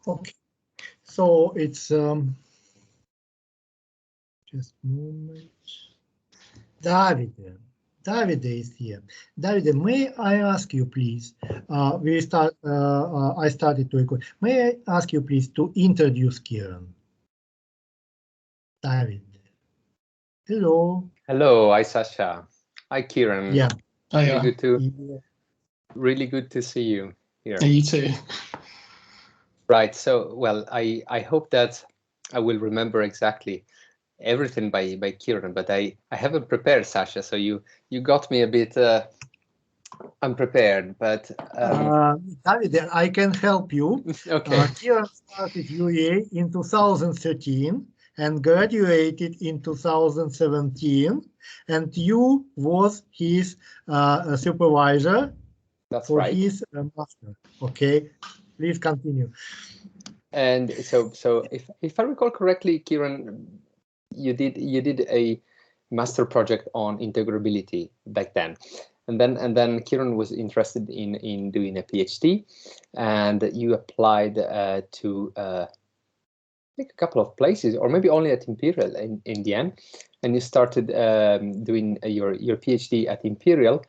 Okay, so it's just a moment. Davide is here. Davide, may I ask you, please? I started to record. May I ask you, please, to introduce Kieran? David. Hello. Hello, hi Sasha. Hi Kieran. Yeah. Really good to see you here. You too. Right. So, well, I hope that I will remember exactly everything by Kieran, but I haven't prepared, Sasha. So you got me a bit unprepared. But David, I can help you. Okay. Kieran started UEA in 2013 and graduated in 2017, and you was his supervisor. That's for right. his master. Okay, please continue. And so if I recall correctly, Kieran, you did a master project on integrability back then. And then Kieran was interested in doing a PhD, and you applied to I think a couple of places, or maybe only at Imperial in the end, and you started doing your PhD at Imperial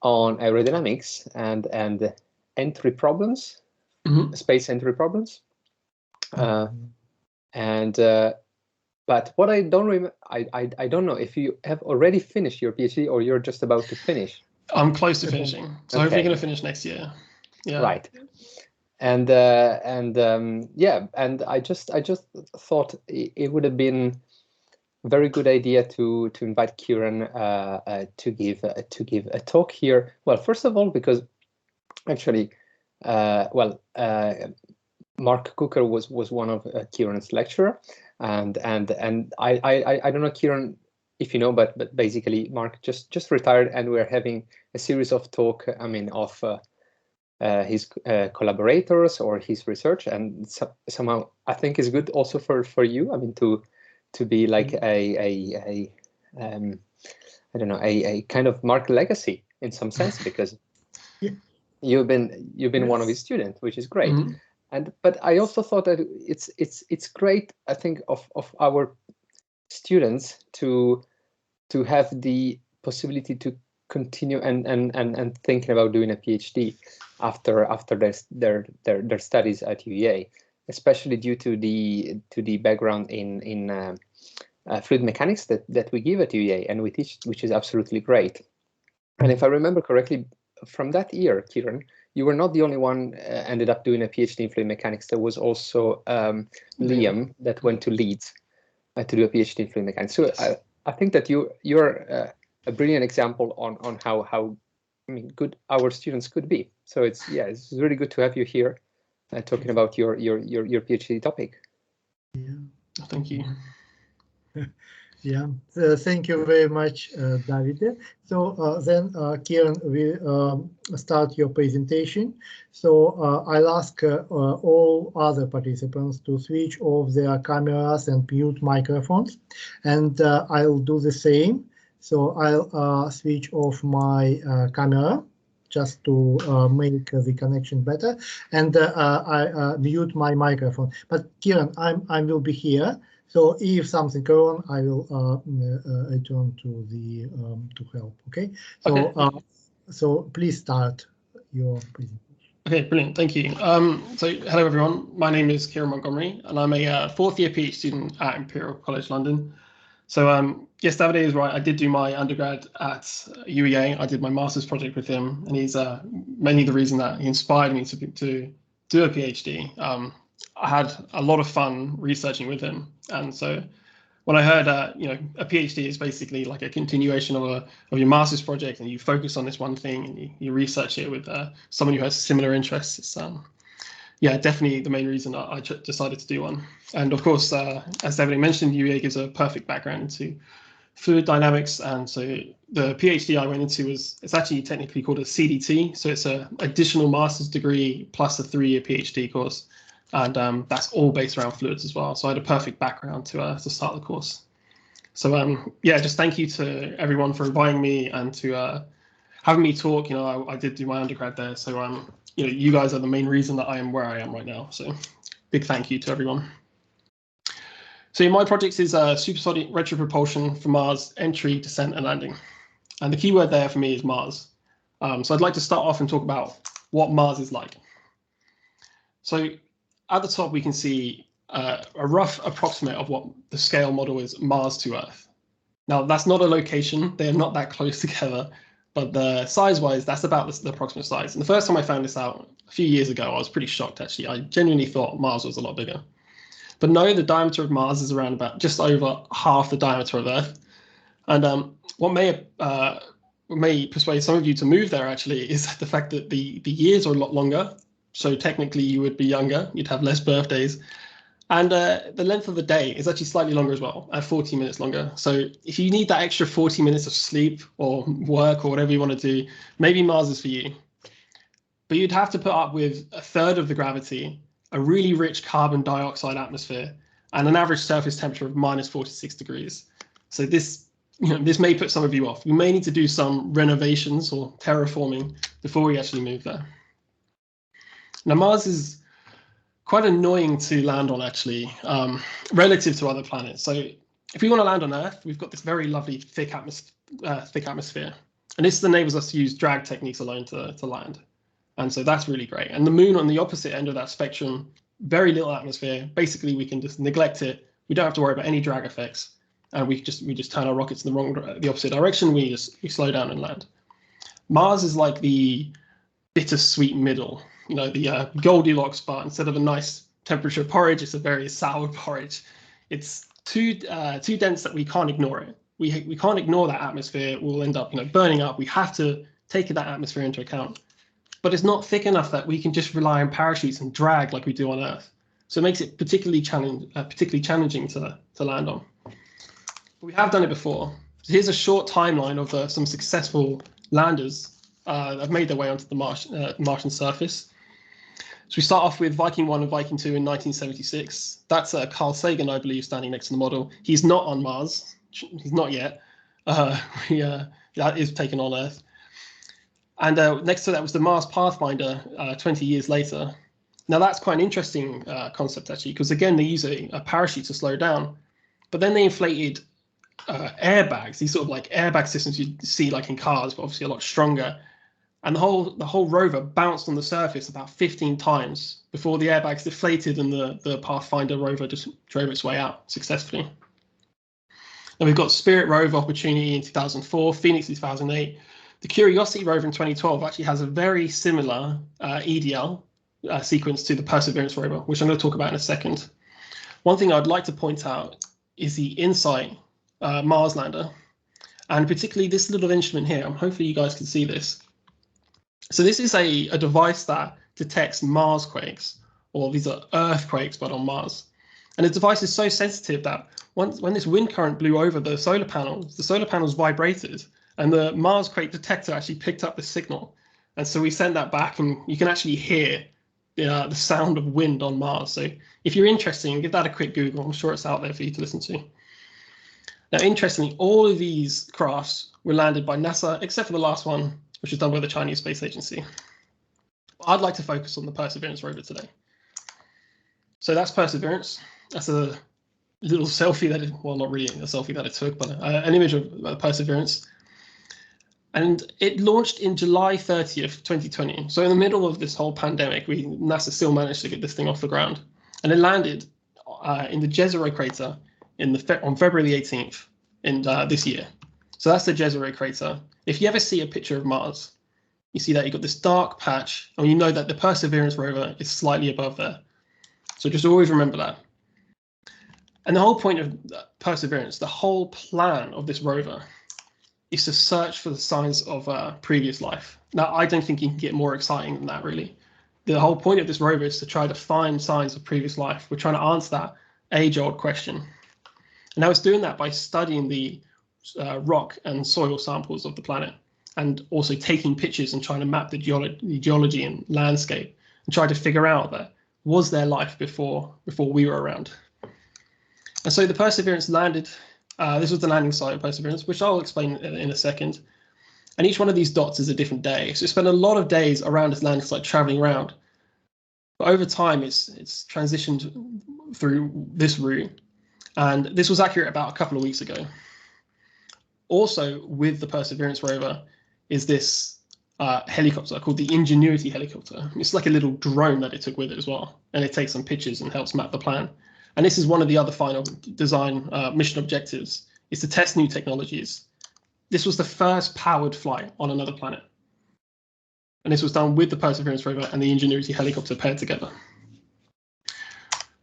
on aerodynamics and entry problems, space entry problems, but what I don't I don't know if you have already finished your PhD or you're just about to finish. I'm close to finishing, so hopefully going to finish next year. Yeah. Right. And yeah, and I just thought it would have been a very good idea to invite Kieran to give a talk here. Well, first of all, because actually, Mark Cooker was one of Kieran's lecturer, and I don't know, Kieran, if you know, but basically Mark just retired, and we're having a series of talk. I mean, of his collaborators or his research, and somehow I think is good also for you. I mean, to be like I don't know, a kind of Mark legacy in some sense, because you've been one of his students, which is great. But I also thought that it's great, I think, of our students to have the possibility to continue and thinking about doing a PhD after their studies at UEA, especially due to the background in fluid mechanics that we give at UEA and we teach, which is absolutely great. And if I remember correctly, from that year, Kieran, you were not the only one ended up doing a PhD in fluid mechanics. There was also Liam that went to Leeds to do a PhD in fluid mechanics. So I think that you're a brilliant example on how I mean good our students could be. So it's really good to have you here talking about your PhD topic. Yeah, thank you. Yeah, thank you very much, Davide. So then, Kieran, will start your presentation. So I'll ask all other participants to switch off their cameras and mute microphones, and I'll do the same. So I'll switch off my camera just to make the connection better, and I mute my microphone. But Kieran, I will be here. So if something goes on, I will return to the to help. Okay. So okay. So please start your presentation. Okay, brilliant. Thank you. So hello everyone. My name is Kieran Montgomery, and I'm a fourth year PhD student at Imperial College London. So yes, Davide is right. I did do my undergrad at UEA. I did my master's project with him, and he's mainly the reason that he inspired me to do a PhD. I had a lot of fun researching with him, and so when I heard a PhD is basically like a continuation of your master's project, and you focus on this one thing and you research it with someone who has similar interests, it's yeah, definitely the main reason I decided to do one. And of course, as Davide mentioned, UEA gives a perfect background into fluid dynamics, and so the PhD I went into it's actually technically called a CDT, so it's an additional master's degree plus a 3-year PhD course. And that's all based around fluids as well. So I had a perfect background to start the course. So yeah, just thank you to everyone for inviting me and to having me talk. You know, I did do my undergrad there, so you know, you guys are the main reason that I am where I am right now. So big thank you to everyone. So my project is Supersonic retro-propulsion for Mars entry, descent, and landing. And the key word there for me is Mars. So I'd like to start off and talk about what Mars is like. So at the top, we can see a rough approximate of what the scale model is, Mars to Earth. Now, that's not a location. They are not that close together. But the size-wise, that's about the approximate size. And the first time I found this out a few years ago, I was pretty shocked, actually. I genuinely thought Mars was a lot bigger. But no, the diameter of Mars is around about just over half the diameter of Earth. And what may persuade some of you to move there, actually, is the fact that the years are a lot longer. So technically, you would be younger. You'd have less birthdays. And the length of the day is actually slightly longer as well, at 40 minutes longer. So if you need that extra 40 minutes of sleep or work or whatever you want to do, maybe Mars is for you. But you'd have to put up with a third of the gravity, a really rich carbon dioxide atmosphere, and an average surface temperature of minus 46 degrees. So this may put some of you off. You may need to do some renovations or terraforming before you actually move there. Now, Mars is quite annoying to land on, actually, relative to other planets. So if we want to land on Earth, we've got this very lovely thick atmosphere. And this enables us to use drag techniques alone to land. And so that's really great. And the moon on the opposite end of that spectrum, very little atmosphere. Basically, we can just neglect it. We don't have to worry about any drag effects. And we just turn our rockets in the opposite direction. We slow down and land. Mars is like the bittersweet middle. The Goldilocks part. Instead of a nice temperature porridge, it's a very sour porridge. It's too dense that we can't ignore it. We can't ignore that atmosphere. We'll end up burning up. We have to take that atmosphere into account. But it's not thick enough that we can just rely on parachutes and drag like we do on Earth. So it makes it particularly challenging to land on. But we have done it before. So here's a short timeline of some successful landers that have made their way onto the Martian surface. So we start off with Viking 1 and Viking 2 in 1976. That's Carl Sagan, I believe, standing next to the model. He's not on Mars. He's not yet. That is taken on Earth. And next to that was the Mars Pathfinder 20 years later. Now, that's quite an interesting concept, actually, because, again, they use a parachute to slow down. But then they inflated airbags, these sort of like airbag systems you see like in cars, but obviously a lot stronger. And the whole rover bounced on the surface about 15 times before the airbags deflated and the Pathfinder rover just drove its way out successfully. Now we've got Spirit rover Opportunity in 2004, Phoenix 2008. The Curiosity rover in 2012 actually has a very similar EDL sequence to the Perseverance rover, which I'm going to talk about in a second. One thing I'd like to point out is the InSight Mars lander, and particularly this little instrument here. Hopefully you guys can see this. So this is a device that detects Marsquakes, or these are earthquakes, but on Mars. And the device is so sensitive that when this wind current blew over the solar panels vibrated, and the Marsquake detector actually picked up the signal. And so we sent that back, and you can actually hear the sound of wind on Mars. So if you're interested, give that a quick Google. I'm sure it's out there for you to listen to. Now, interestingly, all of these crafts were landed by NASA, except for the last one, which was done by the Chinese Space Agency. I'd like to focus on the Perseverance rover today. So that's Perseverance. That's a little selfie that well, not really a selfie that it took, but an image of Perseverance. And it launched in July 30th, 2020. So in the middle of this whole pandemic, NASA still managed to get this thing off the ground. And it landed in the Jezero crater on February the 18th in this year. So that's the Jezero crater. If you ever see a picture of Mars, you see that you've got this dark patch, and you know that the Perseverance rover is slightly above there. So just always remember that. And the whole point of Perseverance, the whole plan of this rover, is to search for the signs of previous life. Now, I don't think you can get more exciting than that, really. The whole point of this rover is to try to find signs of previous life. We're trying to answer that age-old question. And now it's doing that by studying the rock and soil samples of the planet, and also taking pictures and trying to map the geology and landscape and try to figure out that was there life before we were around. And so the Perseverance landed. This was the landing site of Perseverance, which I'll explain in a second. And each one of these dots is a different day. So it spent a lot of days around this landing site traveling around. But over time, it's transitioned through this route. And this was accurate about a couple of weeks ago. Also, with the Perseverance rover is this helicopter called the Ingenuity helicopter. It's like a little drone that it took with it as well. And it takes some pictures and helps map the plan. And this is one of the other final design mission objectives, is to test new technologies. This was the first powered flight on another planet. And this was done with the Perseverance rover and the Ingenuity helicopter paired together.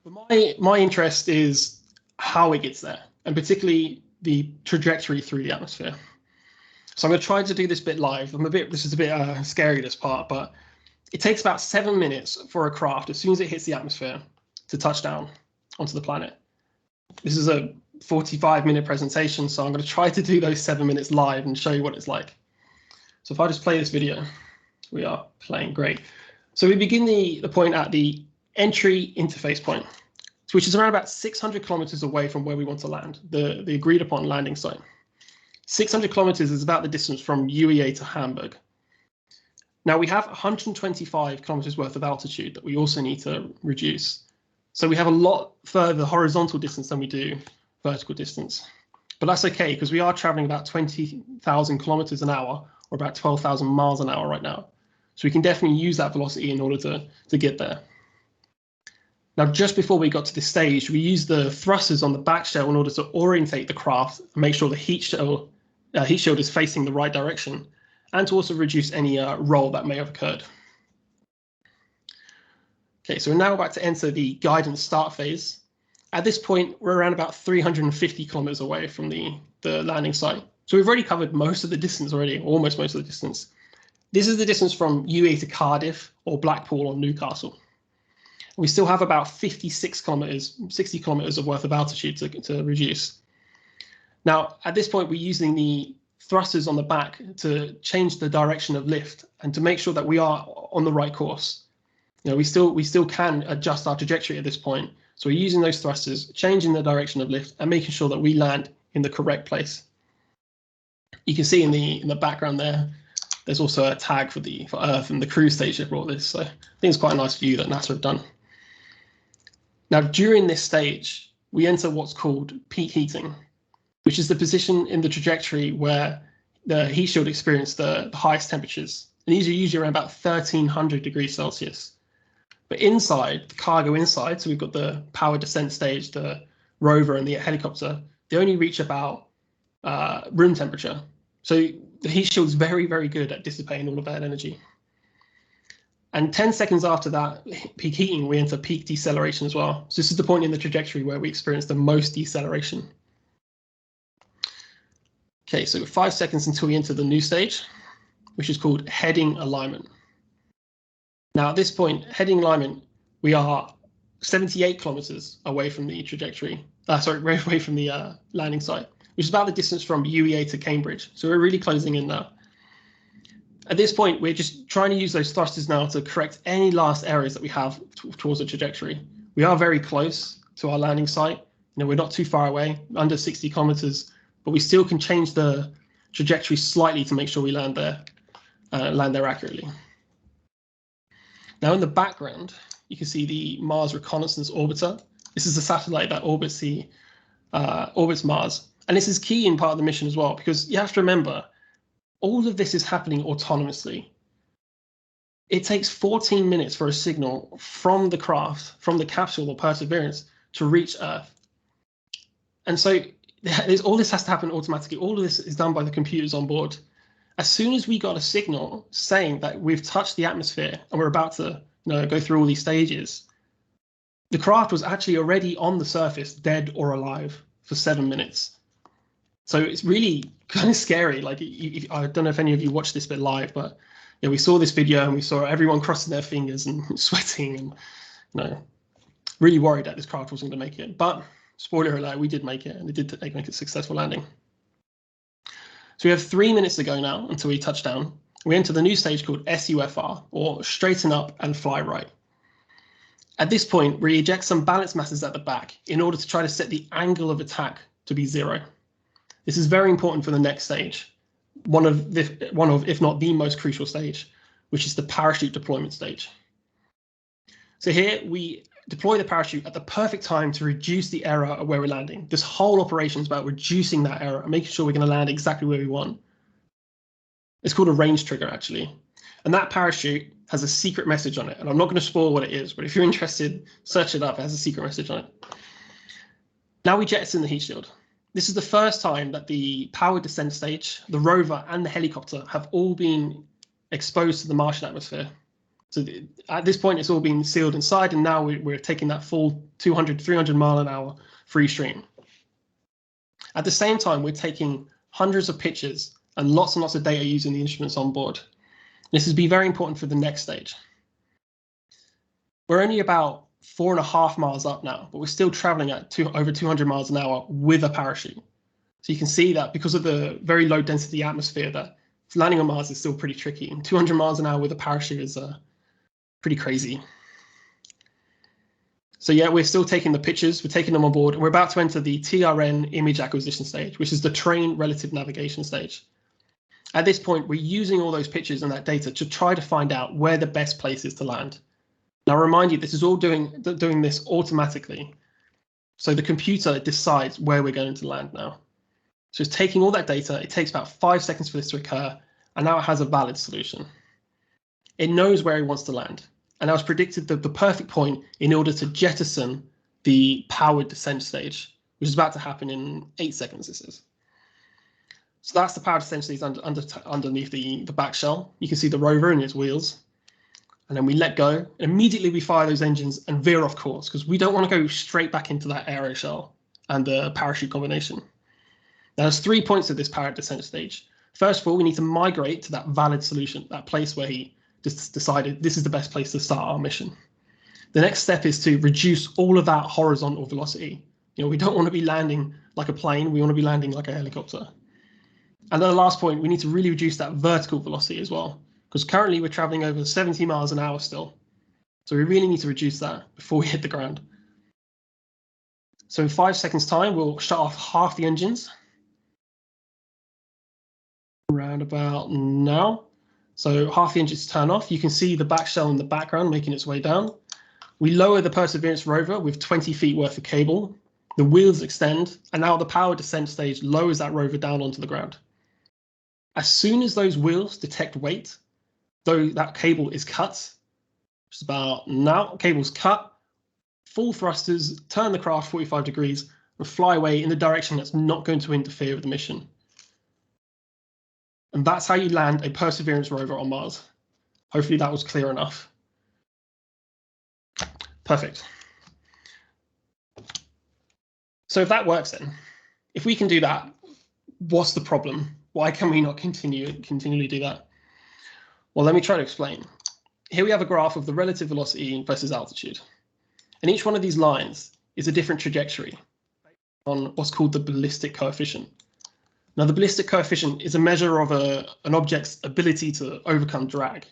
But my interest is how it gets there, and particularly the trajectory through the atmosphere. So I'm going to try to do this bit live. This is a bit scary, this part, but it takes about 7 minutes for a craft, as soon as it hits the atmosphere, to touch down onto the planet. This is a 45-minute presentation, so I'm going to try to do those 7 minutes live and show you what it's like. So if I just play this video, we are playing, great. So we begin the point at the entry interface point, which is around about 600 kilometers away from where we want to land, the agreed upon landing site. 600 kilometers is about the distance from UEA to Hamburg. Now we have 125 kilometers worth of altitude that we also need to reduce. So we have a lot further horizontal distance than we do vertical distance. But that's okay, because we are traveling about 20,000 kilometers an hour, or about 12,000 miles an hour right now. So we can definitely use that velocity in order to get there. Now, just before we got to this stage, we used the thrusters on the back shell in order to orientate the craft and make sure the heat shield is facing the right direction, and to also reduce any roll that may have occurred. Okay, so we're now about to enter the guidance start phase. At this point, we're around about 350 kilometers away from the landing site. So we've already covered most of the distance already, almost most of the distance. This is the distance from UEA to Cardiff or Blackpool or Newcastle. We still have about 56 kilometers, 60 kilometers of worth of altitude to reduce. Now, at this point, we're using the thrusters on the back to change the direction of lift and to make sure that we are on the right course. You know, we still can adjust our trajectory at this point. So we're using those thrusters, changing the direction of lift, and making sure that we land in the correct place. You can see in the background there's also a tag for Earth and the cruise stage that brought this. So I think it's quite a nice view that NASA have done. Now, during this stage, we enter what's called peak heating, which is the position in the trajectory where the heat shield experienced the highest temperatures. And these are usually around about 1300 degrees Celsius. But inside, the cargo inside, so we've got the power descent stage, the rover and the helicopter, they only reach about room temperature. So the heat shield is very, very good at dissipating all of that energy. And 10 seconds after that peak heating, we enter peak deceleration as well. So this is the point in the trajectory where we experience the most deceleration. Okay, so 5 seconds until we enter the new stage, which is called heading alignment. Now at this point, heading alignment, we are 78 kilometers away from the trajectory, away from the landing site, which is about the distance from UEA to Cambridge. So we're really closing in now. At this point, we're just trying to use those thrusters now to correct any last errors that we have towards the trajectory. We are very close to our landing site. You know, we're not too far away, under 60 kilometers, but we still can change the trajectory slightly to make sure we land there accurately. Now in the background, you can see the Mars Reconnaissance Orbiter. This is a satellite that orbits Mars. And this is key in part of the mission as well, because you have to remember, all of this is happening autonomously. It takes 14 minutes for a signal from the craft, from the capsule or Perseverance, to reach Earth. And so all this has to happen automatically. All of this is done by the computers on board. As soon as we got a signal saying that we've touched the atmosphere and we're about to go through all these stages, the craft was actually already on the surface, dead or alive, for 7 minutes. So it's really kind of scary. Like, I don't know if any of you watched this bit live, but we saw this video and we saw everyone crossing their fingers and sweating and really worried that this craft wasn't going to make it. But spoiler alert, we did make it, and it did make a successful landing. So we have 3 minutes to go now until we touch down. We enter the new stage called SUFR, or straighten up and fly right. At this point, we eject some balance masses at the back in order to try to set the angle of attack to be 0. This is very important for the next stage, one of, if not the most crucial stage, which is the parachute deployment stage. So here we deploy the parachute at the perfect time to reduce the error of where we're landing. This whole operation is about reducing that error and making sure we're going to land exactly where we want. It's called a range trigger, actually. And that parachute has a secret message on it. And I'm not going to spoil what it is, but if you're interested, search it up. It has a secret message on it. Now we jettison the heat shield. This is the first time that the powered descent stage, the rover, and the helicopter have all been exposed to the Martian atmosphere. So at this point, it's all been sealed inside, and now we're taking that full 200, 300 mile an hour free stream. At the same time, we're taking hundreds of pictures and lots of data using the instruments on board. This will be very important for the next stage. We're only about 4.5 miles up now, but we're still traveling at over 200 miles an hour with a parachute. So you can see that because of the very low density atmosphere, that landing on Mars is still pretty tricky. And 200 miles an hour with a parachute is pretty crazy. So yeah, we're still taking the pictures, we're taking them on board. We're about to enter the TRN image acquisition stage, which is the terrain relative navigation stage. At this point, we're using all those pictures and that data to try to find out where the best place is to land. Now, I remind you, this is all doing this automatically. So the computer decides where we're going to land now. So it's taking all that data. It takes about 5 seconds for this to occur, and now it has a valid solution. It knows where it wants to land, and now it's predicted the perfect point in order to jettison the powered descent stage, which is about to happen in 8 seconds, this is. So that's the powered descent stage underneath the back shell. You can see the rover and its wheels. And then we let go, and immediately we fire those engines and veer off course, because we don't want to go straight back into that aero shell and the parachute combination. Now, there's 3 points of this powered descent stage. First of all, we need to migrate to that valid solution, that place where he just decided this is the best place to start our mission. The next step is to reduce all of that horizontal velocity. You know, we don't want to be landing like a plane. We want to be landing like a helicopter. And then the last point, we need to really reduce that vertical velocity as well, because currently we're traveling over 70 miles an hour still. So we really need to reduce that before we hit the ground. So in 5 seconds time, we'll shut off half the engines. Around about now. So half the engines turn off. You can see the back shell in the background making its way down. We lower the Perseverance rover with 20 feet worth of cable. The wheels extend, and now the powered descent stage lowers that rover down onto the ground. As soon as those wheels detect weight, though that cable is cut, which is about now, cable's cut, full thrusters, turn the craft 45 degrees, and fly away in the direction that's not going to interfere with the mission. And that's how you land a Perseverance rover on Mars. Hopefully that was clear enough. Perfect. So if that works then, if we can do that, what's the problem? Why can we not continually do that? Well, let me try to explain. Here we have a graph of the relative velocity versus altitude. And each one of these lines is a different trajectory on what's called the ballistic coefficient. Now, the ballistic coefficient is a measure of an object's ability to overcome drag.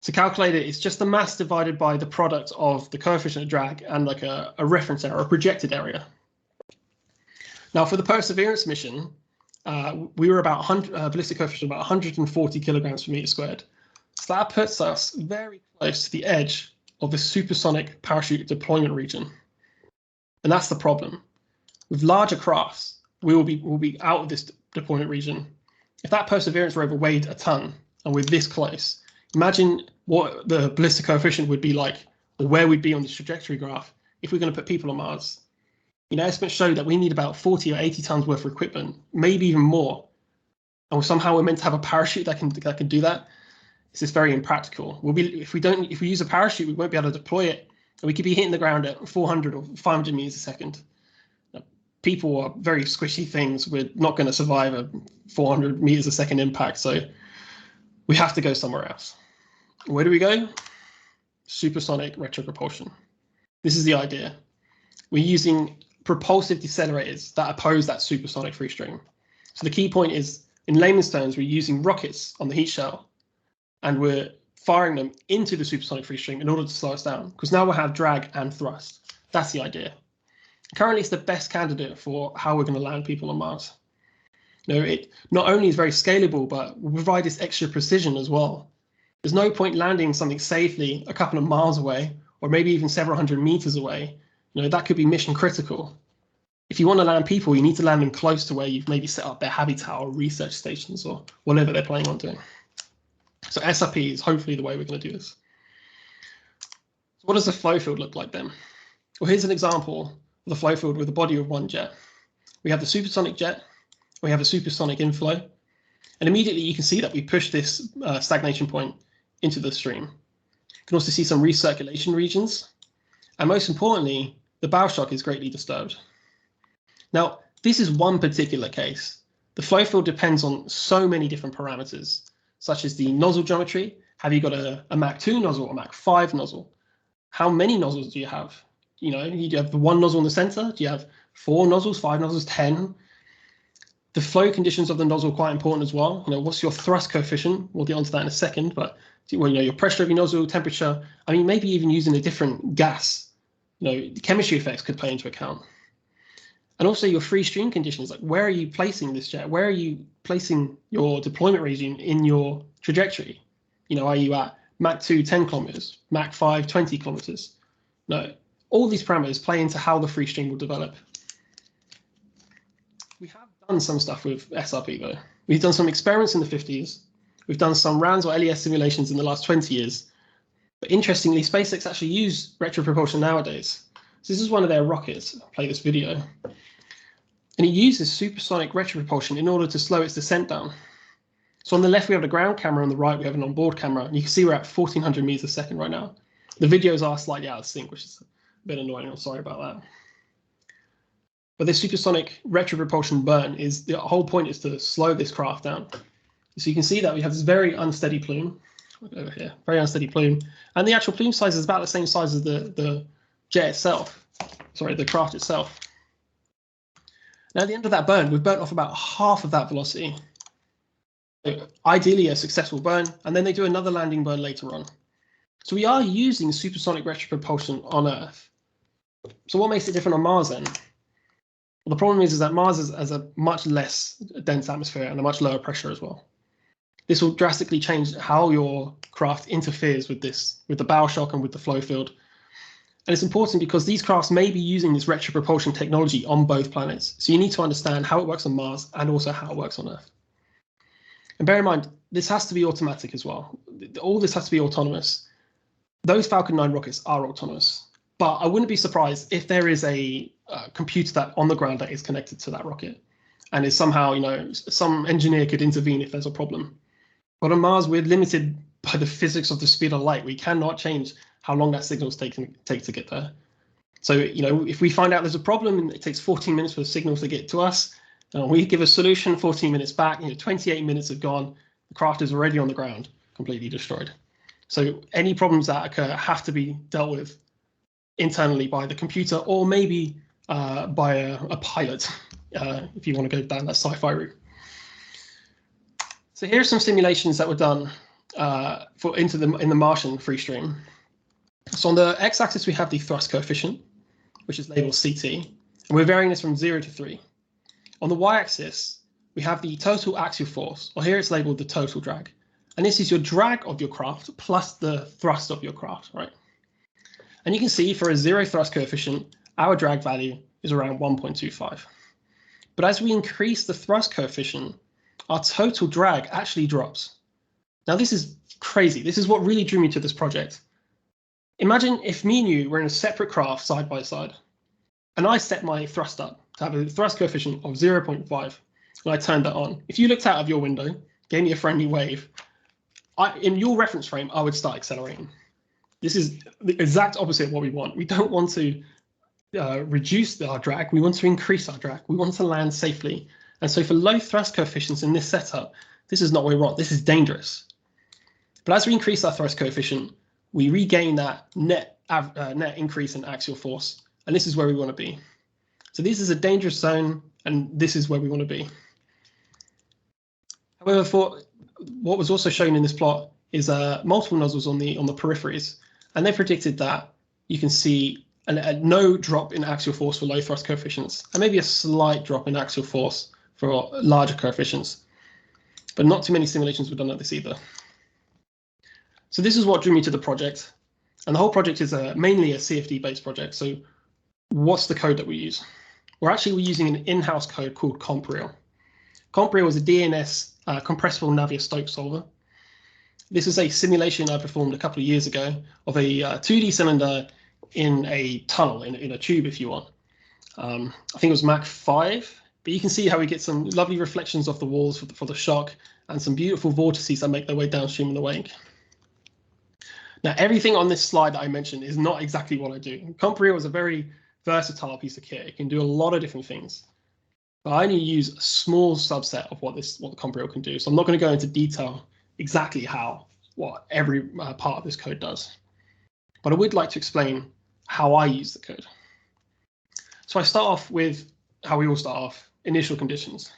To calculate it, it's just the mass divided by the product of the coefficient of drag and like a reference area, a projected area. Now, for the Perseverance mission, we were about ballistic coefficient about 140 kilograms per meter squared. So that puts us very close to the edge of the supersonic parachute deployment region. And that's the problem. With larger crafts, we'll be out of this deployment region. If that Perseverance rover weighed a ton and we're this close, imagine what the ballistic coefficient would be like, or where we'd be on this trajectory graph if we're going to put people on Mars. You know, estimates show that we need about 40 or 80 tons worth of equipment, maybe even more. And somehow we're meant to have a parachute that can do that. This is very impractical. If we use a parachute, we won't be able to deploy it, and we could be hitting the ground at 400 or 500 meters a second. Now, people are very squishy things. We're not going to survive a 400 meters a second impact, so we have to go somewhere else. Where do we go? Supersonic retro-propulsion. This is the idea. We're using propulsive decelerators that oppose that supersonic free stream. So the key point is, in layman's terms, we're using rockets on the heat shell, and we're firing them into the supersonic free stream in order to slow us down, because now we'll have drag and thrust. That's the idea. Currently, it's the best candidate for how we're going to land people on Mars. You know, it not only is very scalable, but will provide this extra precision as well. There's no point landing something safely a couple of miles away or maybe even several hundred meters away, that could be mission critical. If you want to land people, you need to land them close to where you've maybe set up their habitat or research stations or whatever they're planning on doing. So SRP is hopefully the way we're going to do this. So what does the flow field look like then? Well, here's an example of the flow field with the body of one jet. We have the supersonic jet, we have a supersonic inflow, and immediately you can see that we push this stagnation point into the stream. You can also see some recirculation regions, and most importantly, the bow shock is greatly disturbed. Now, this is one particular case. The flow field depends on so many different parameters, such as the nozzle geometry. Have you got a Mach 2 nozzle or Mach 5 nozzle? How many nozzles do you have? Do you have the one nozzle in the center? Do you have 4 nozzles, 5 nozzles, 10? The flow conditions of the nozzle are quite important as well. What's your thrust coefficient? We'll get onto that in a second, but your pressure of your nozzle, temperature. I mean, maybe even using a different gas. Chemistry effects could play into account. And also your free stream conditions, like where are you placing this jet? Where are you placing your deployment regime in your trajectory? Are you at Mach 2, 10 kilometers, Mach 5, 20 kilometers? No, all these parameters play into how the free stream will develop. We have done some stuff with SRP though. We've done some experiments in the 50s. We've done some RANS or LES simulations in the last 20 years. But interestingly, SpaceX actually use retropropulsion nowadays. So this is one of their rockets. I'll play this video. And it uses supersonic retropropulsion in order to slow its descent down. So on the left, we have the ground camera. On the right, we have an onboard camera. And you can see we're at 1,400 meters a second right now. The videos are slightly out of sync, which is a bit annoying. I'm sorry about that. But this supersonic retropropulsion burn is, the whole point is to slow this craft down. So you can see that we have this very unsteady plume. Over here, very unsteady plume. And the actual plume size is about the same size as the jet itself. Sorry, the craft itself. Now, at the end of that burn, we've burnt off about half of that velocity. So ideally, a successful burn, and then they do another landing burn later on. So we are using supersonic retropropulsion on Earth. So what makes it different on Mars then? Well, the problem is that Mars has a much less dense atmosphere and a much lower pressure as well. This will drastically change how your craft interferes with the bow shock and with the flow field. And it's important because these crafts may be using this retropropulsion technology on both planets. So you need to understand how it works on Mars and also how it works on Earth. And bear in mind, this has to be automatic as well. All this has to be autonomous. Those Falcon 9 rockets are autonomous. But I wouldn't be surprised if there is a computer that on the ground that is connected to that rocket. And is somehow, some engineer could intervene if there's a problem. But on Mars, we're limited by the physics of the speed of light. We cannot change how long that signals take to get there. So, if we find out there's a problem and it takes 14 minutes for the signal to get to us, we give a solution, 14 minutes back, 28 minutes have gone, the craft is already on the ground, completely destroyed. So any problems that occur have to be dealt with internally by the computer or maybe by a pilot, if you want to go down that sci-fi route. So here are some simulations that were done in the Martian free stream. So on the x-axis, we have the thrust coefficient, which is labeled CT, and we're varying this from 0 to 3. On the y-axis, we have the total axial force, or here it's labeled the total drag. And this is your drag of your craft plus the thrust of your craft, right? And you can see for a 0 thrust coefficient, our drag value is around 1.25. But as we increase the thrust coefficient, our total drag actually drops. Now, this is crazy. This is what really drew me to this project. Imagine if me and you were in a separate craft side by side, and I set my thrust up to have a thrust coefficient of 0.5, and I turned that on. If you looked out of your window, gave me a friendly wave, in your reference frame, I would start accelerating. This is the exact opposite of what we want. We don't want to reduce our drag. We want to increase our drag. We want to land safely. And so for low thrust coefficients in this setup, this is not what we want. This is dangerous. But as we increase our thrust coefficient, we regain that net increase in axial force. And this is where we want to be. So this is a dangerous zone, and this is where we want to be. However, for what was also shown in this plot is multiple nozzles on the peripheries. And they predicted that you can see no drop in axial force for low thrust coefficients, and maybe a slight drop in axial force for larger coefficients. But not too many simulations were done like this either. So this is what drew me to the project. And the whole project is mainly a CFD-based project. So what's the code that we use? We're using an in-house code called Compreal. Compreal is a DNS compressible Navier-Stokes solver. This is a simulation I performed a couple of years ago of a 2D cylinder in a tunnel, in a tube, if you want. I think it was Mach 5, but you can see how we get some lovely reflections off the walls for the shock and some beautiful vortices that make their way downstream in the wake. Now, everything on this slide that I mentioned is not exactly what I do. Compreal is a very versatile piece of kit. It can do a lot of different things. But I only use a small subset of what the Compreal can do. So I'm not going to go into detail exactly what every part of this code does. But I would like to explain how I use the code. So I start off with how we all start off, initial conditions.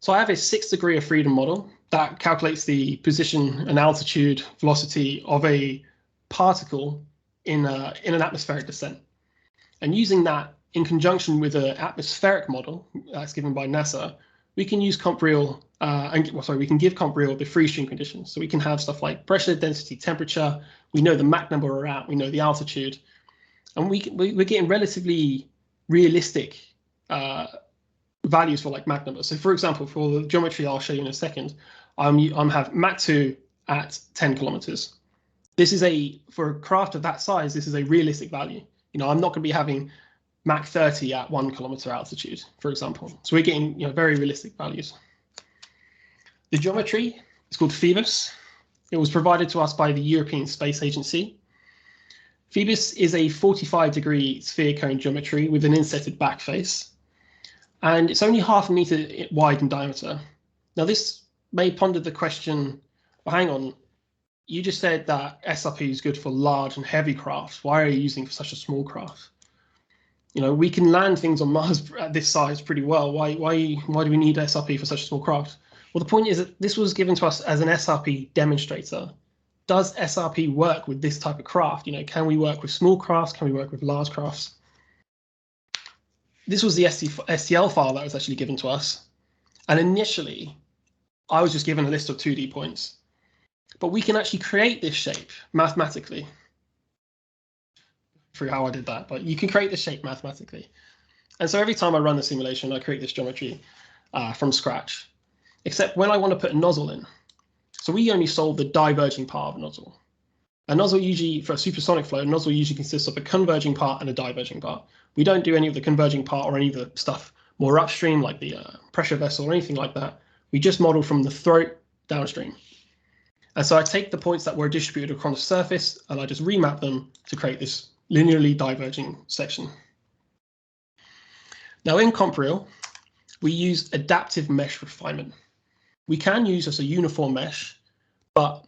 So I have a 6 degree of freedom model that calculates the position and altitude velocity of a particle in an atmospheric descent. And using that in conjunction with an atmospheric model that's given by NASA, we can use Compreal, we can give Compreal the free stream conditions. So we can have stuff like pressure, density, temperature. We know the Mach number we're at. We know the altitude. And we're getting relatively realistic values for like Mach numbers. So for example, for the geometry I'll show you in a second, I'm have Mach 2 at 10 kilometers. This is for a craft of that size, this is a realistic value. You know, I'm not going to be having Mach 30 at 1 kilometer altitude, for example. So we're getting very realistic values. The geometry is called Phoebus. It was provided to us by the European Space Agency. Phoebus is a 45 degree sphere cone geometry with an insetted back face. And it's only 0.5 meter wide in diameter. Now this may ponder the question, well, hang on, you just said that SRP is good for large and heavy crafts. Why are you using it for such a small craft? You know, we can land things on Mars at this size pretty well. Why do we need SRP for such a small craft? Well, the point is that this was given to us as an SRP demonstrator. Does SRP work with this type of craft? You know, can we work with small crafts? Can we work with large crafts? This was the STL file that was actually given to us. And initially, I was just given a list of 2D points. But we can actually create this shape mathematically. I forget how I did that, but you can create this shape mathematically. And so every time I run the simulation, I create this geometry from scratch, except when I want to put a nozzle in. So we only solve the diverging part of a nozzle. A nozzle usually, for a supersonic flow, a nozzle usually consists of a converging part and a diverging part. We don't do any of the converging part or any of the stuff more upstream, like the pressure vessel or anything like that. We just model from the throat downstream. And so I take the points that were distributed across the surface and I just remap them to create this linearly diverging section. Now in Compreal, we use adaptive mesh refinement. We can use just a uniform mesh, but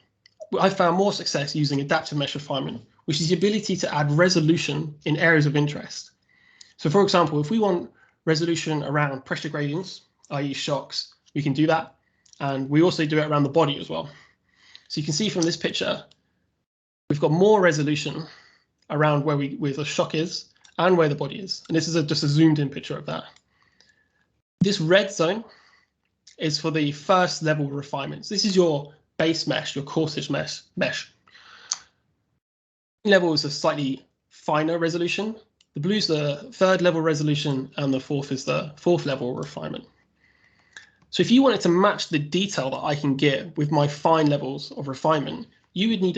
I found more success using adaptive mesh refinement, which is the ability to add resolution in areas of interest. So for example, if we want resolution around pressure gradients, i.e. shocks, we can do that. And we also do it around the body as well. So you can see from this picture, we've got more resolution around where the shock is and where the body is. And this is just a zoomed in picture of that. This red zone is for the first level refinements. This is your base mesh, your corsage mesh. Level is a slightly finer resolution. The blue is the third level resolution and the fourth is the fourth level refinement. So if you wanted to match the detail that I can get with my fine levels of refinement, you would need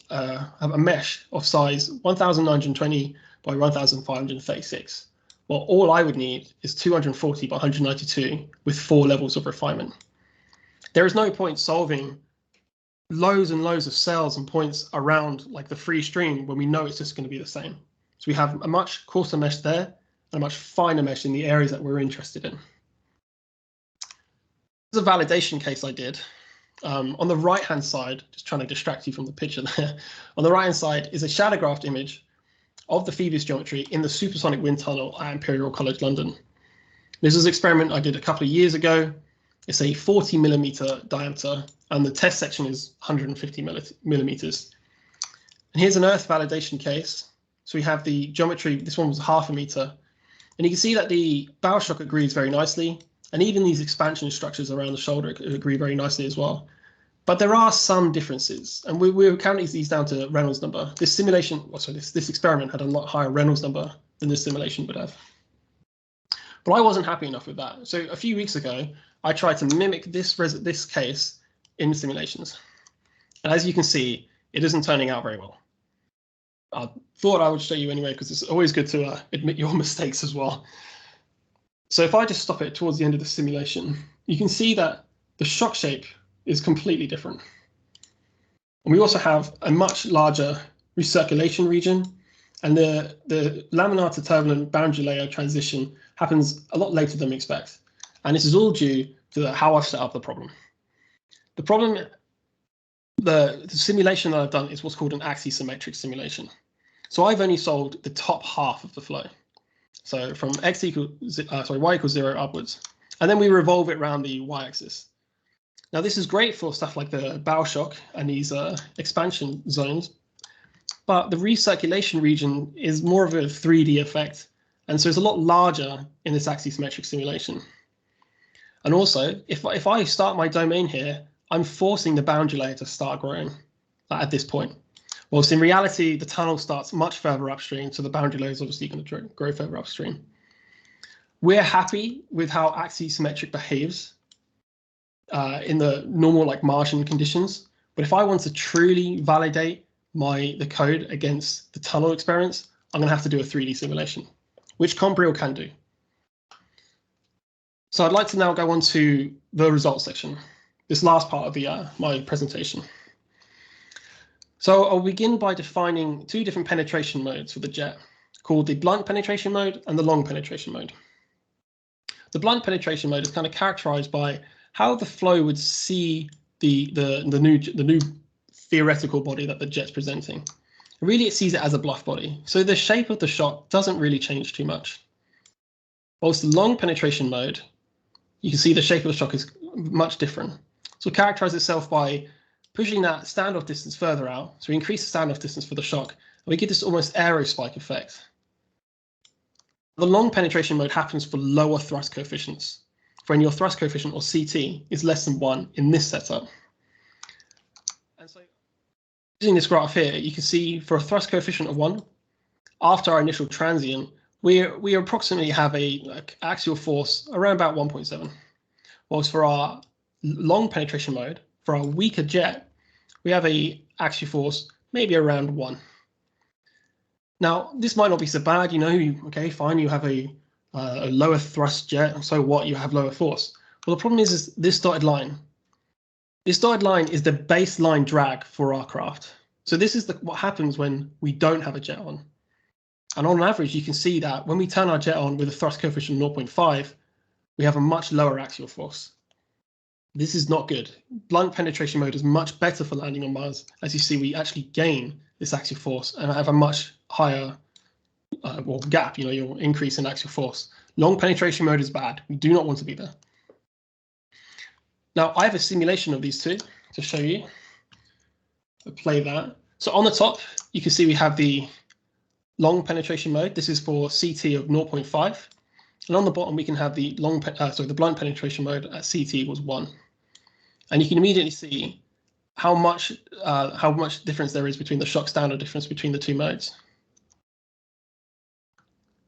have a mesh of size 1920 by 1536. Well, all I would need is 240 by 192 with 4 levels of refinement. There is no point solving loads and loads of cells and points around like the free stream when we know it's just going to be the same. So we have a much coarser mesh there and a much finer mesh in the areas that we're interested in. This is a validation case I did. On the right-hand side, just trying to distract you from the picture there, on the right-hand side is a shadowgraphed image of the Phoebus geometry in the supersonic wind tunnel at Imperial College London. This is an experiment I did a couple of years ago. It's a 40 millimeter diameter, and the test section is 150 millimeters. And here's an Earth validation case. So we have the geometry, this one was 0.5 meter, and you can see that the bow shock agrees very nicely, and even these expansion structures around the shoulder agree very nicely as well. But there are some differences, and we're counting these down to Reynolds number. This simulation, this experiment had a lot higher Reynolds number than this simulation would have. But I wasn't happy enough with that. So a few weeks ago, I tried to mimic this case in simulations. And as you can see, it isn't turning out very well. I thought I would show you anyway, because it's always good to admit your mistakes as well. So if I just stop it towards the end of the simulation, you can see that the shock shape is completely different. And we also have a much larger recirculation region, and the laminar to turbulent boundary layer transition happens a lot later than we expect. And this is all due to how I've set up the problem. The problem, the simulation that I've done is what's called an axisymmetric simulation. So I've only solved the top half of the flow. So from y equals 0 upwards. And then we revolve it around the y-axis. Now this is great for stuff like the bow shock and these expansion zones, but the recirculation region is more of a 3D effect, and so it's a lot larger in this axisymmetric simulation. And also, if I start my domain here, I'm forcing the boundary layer to start growing at this point. Whilst in reality, the tunnel starts much further upstream, so the boundary layer is obviously going to grow further upstream. We're happy with how axisymmetric behaves in the normal Martian conditions, but if I want to truly validate the code against the tunnel experience, I'm going to have to do a 3D simulation, which Imperial can do. So I'd like to now go on to the results section, this last part of my presentation. So I'll begin by defining two different penetration modes for the jet, called the blunt penetration mode and the long penetration mode. The blunt penetration mode is kind of characterized by how the flow would see the new theoretical body that the jet's presenting. Really, it sees it as a bluff body. So the shape of the shock doesn't really change too much. Whilst the long penetration mode, you can see the shape of the shock is much different. So it characterizes itself by pushing that standoff distance further out. So we increase the standoff distance for the shock, and we get this almost aerospike effect. The long penetration mode happens for lower thrust coefficients, when your thrust coefficient, or CT, is less than 1 in this setup. And so using this graph here, you can see for a thrust coefficient of 1, after our initial transient, we approximately have a axial force around about 1.7. Whilst for our long penetration mode, for our weaker jet, we have a axial force maybe around 1. Now, this might not be so bad, okay, fine, you have a lower thrust jet, so what, you have lower force. Well, the problem is this dotted line. This dotted line is the baseline drag for our craft. So this is what happens when we don't have a jet on. And on average, you can see that when we turn our jet on with a thrust coefficient of 0.5, we have a much lower axial force. This is not good. Blunt penetration mode is much better for landing on Mars. As you see, we actually gain this axial force and have a much higher gap, your increase in axial force. Long penetration mode is bad. We do not want to be there. Now, I have a simulation of these two to show you. I'll play that. So on the top, you can see we have the long penetration mode. This is for CT of 0.5. And on the bottom, we can have the the blunt penetration mode at CT equals 1. And you can immediately see how much difference there is between the shock standard difference between the two modes.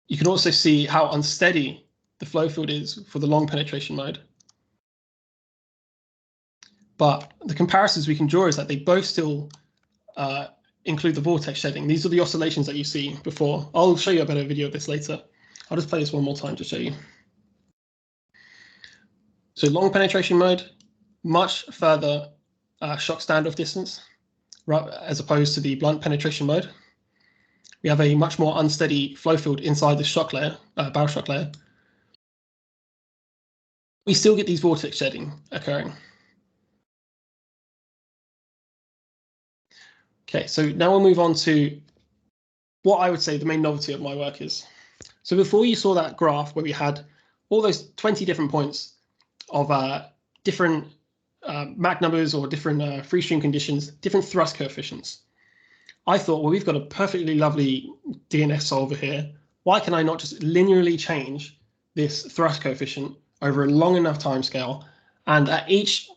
You can also see how unsteady the flow field is for the long penetration mode. But the comparisons we can draw is that they both still include the vortex shedding. These are the oscillations that you see before. I'll show you a better video of this later. I'll just play this one more time to show you. So long penetration mode, much further shock standoff distance, right, as opposed to the blunt penetration mode. We have a much more unsteady flow field inside the shock layer, bow shock layer. We still get these vortex shedding occurring. Okay, so now we'll move on to what I would say the main novelty of my work is. So before you saw that graph where we had all those 20 different points of different Mach numbers or different free stream conditions, different thrust coefficients, I thought, well, we've got a perfectly lovely DNS solver here. Why can I not just linearly change this thrust coefficient over a long enough time scale, and at each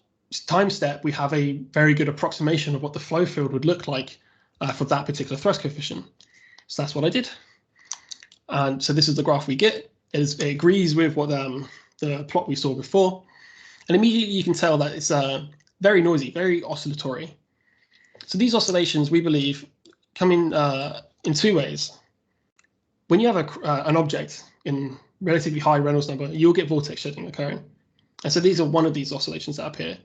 time step, we have a very good approximation of what the flow field would look like for that particular thrust coefficient. So that's what I did. And so this is the graph we get. It agrees with what the plot we saw before. And immediately you can tell that it's very noisy, very oscillatory. So these oscillations, we believe, come in two ways. When you have an object in relatively high Reynolds number, you'll get vortex shedding occurring. And so these are one of these oscillations that appear.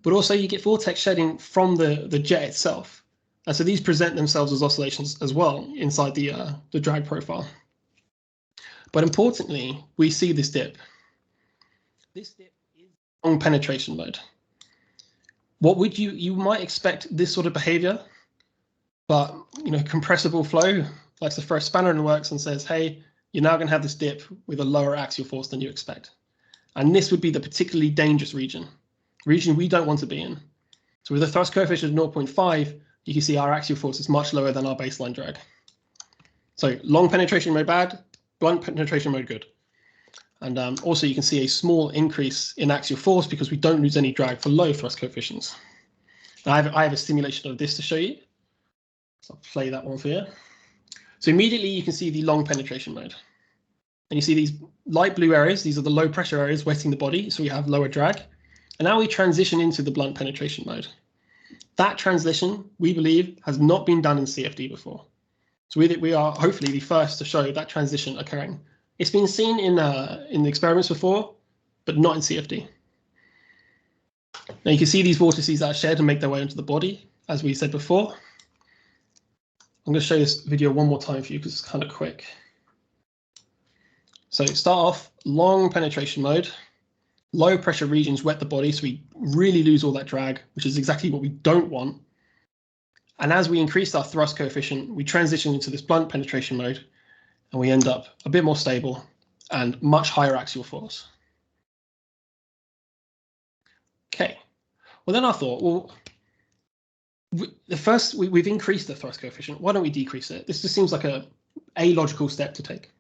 But also you get vortex shedding from the jet itself. And so these present themselves as oscillations as well inside the drag profile. But importantly, we see this dip. This dip is long penetration mode. What would you might expect this sort of behavior, but compressible flow likes to throw a spanner in the works and says, hey, you're now going to have this dip with a lower axial force than you expect. And this would be the particularly dangerous region we don't want to be in. So with a thrust coefficient of 0.5, you can see our axial force is much lower than our baseline drag. So long penetration mode bad, blunt penetration mode good. And also you can see a small increase in axial force because we don't lose any drag for low thrust coefficients. Now I have a simulation of this to show you. So I'll play that one for you. So immediately you can see the long penetration mode. And you see these light blue areas, these are the low pressure areas wetting the body, so we have lower drag. And now we transition into the blunt penetration mode. That transition, we believe, has not been done in CFD before. So we are hopefully the first to show that transition occurring. It's been seen in the experiments before, but not in CFD. Now you can see these vortices that are shed and make their way into the body, as we said before. I'm going to show this video one more time for you because it's kind of quick. So start off long penetration mode. Low pressure regions wet the body, so we really lose all that drag, which is exactly what we don't want. And as we increase our thrust coefficient, we transition into this blunt penetration mode, and we end up a bit more stable and much higher axial force. Okay, well then I thought, well, we've increased the thrust coefficient. Why don't we decrease it? This just seems like a logical step to take.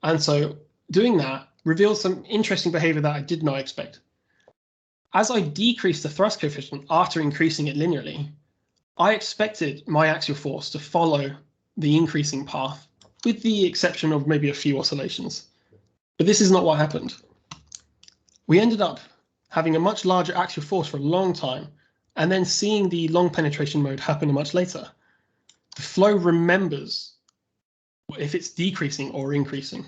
And so doing that reveals some interesting behavior that I did not expect. As I decreased the thrust coefficient after increasing it linearly, I expected my axial force to follow the increasing path, with the exception of maybe a few oscillations. But this is not what happened. We ended up having a much larger axial force for a long time, and then seeing the long penetration mode happen much later. The flow remembers if it's decreasing or increasing.